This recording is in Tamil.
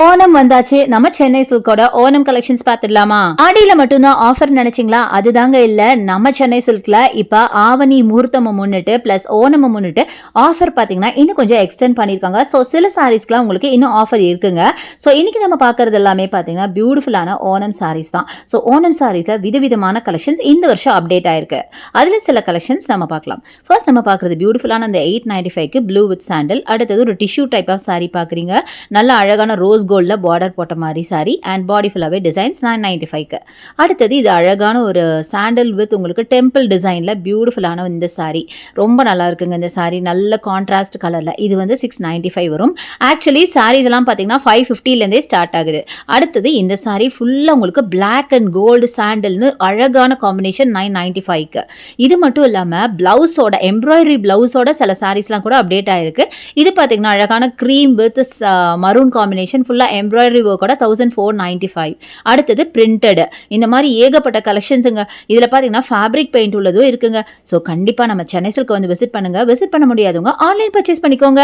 ஓணம் வந்தாச்சு. நம்ம சென்னை சில்கோட ஓணம் கலெக்ஷன்ஸ் பாத்துடலாமா? ஆடியில மட்டும்தான் ஆஃபர் நினைச்சீங்களா? அதுதாங்க இல்ல. நம்ம சென்னை சில்க்ல இப்ப ஆவணி முகூர்த்தமும் முன்னிட்டு பிளஸ் ஓணமும் முன்னிட்டு ஆஃபர் பாத்தீங்கன்னா இன்னும் கொஞ்சம் எக்ஸ்டெண்ட் பண்ணிருக்காங்க. சோ சில சாரீஸ்க்குலாம் உங்களுக்கு இன்னும் ஆஃபர் இருக்குங்க. சோ இன்னைக்கு நம்ம பாக்குறது எல்லாமே பாத்தீங்கன்னா பியூட்டிஃபுல்லான ஓணம் சாரீஸ் தான். சோ ஓணம் சாரீஸ்ல விதவிதமான கலெக்ஷன்ஸ் இந்த வருஷம் அப்டேட் ஆயிருக்கு. அதுல சில கலெக்ஷன்ஸ் நம்ம பார்க்கலாம். ஃபர்ஸ்ட் நம்ம பாக்குறது பியூட்டிஃபுல்லான அந்த 895க்கு ப்ளூ வித் சாண்டல். அடுத்தது ஒரு டிஷ்யூ டைப் ஆஃப் சாரி பாக்குறீங்க. நல்ல அழகான ரோஸ் கோல்டில் பார்டர் போட்ட மாதிரி சாரி அண்ட் பாடி ஃபுல்லாகவே டிசைன்ஸ் 995க்கு. அடுத்தது இது அழகான ஒரு சாண்டல் வித் உங்களுக்கு டெம்பிள் டிசைனில் பியூட்டிஃபுல்லான இந்த சாரி ரொம்ப நல்லா இருக்குங்க. இந்த சாரி நல்ல கான்ட்ராஸ்ட் கலரில் இது வந்து 695 வரும். ஆக்சுவலி சாரீஸ் எல்லாம் பார்த்தீங்கன்னா 550லேருந்தே ஸ்டார்ட் ஆகுது. அடுத்தது இந்த சாரி ஃபுல்லாக உங்களுக்கு பிளாக் அண்ட் கோல்டு சாண்டல்னு அழகான காம்பினேஷன் 995க்கு. இது மட்டும் இல்லாமல் பிளவுஸோட எம்ப்ராய்டரி பிளவுஸோட சில சாரீஸ்லாம் கூட அப்டேட் ஆயிருக்கு. இது பார்த்தீங்கன்னா அழகான க்ரீம் வித் மரூன் காம்பினேஷன் ஃபுல்லாக எம்ப்ராய்டரி ஒர்க்கோட 1495. அடுத்தது பிரிண்டட். இந்த மாதிரி ஏகப்பட்ட கலெக்ஷன்ஸுங்க. இதில் பார்த்தீங்கன்னா ஃபேப்ரிக் பெயிண்ட் உள்ளதும் இருக்குங்க. ஸோ கண்டிப்பாக நம்ம சென்னை சில்க் வந்து விசிட் பண்ணுங்க. விசிட் பண்ண முடியாதவங்க ஆன்லைன் பர்ச்சேஸ் பண்ணிக்கோங்க.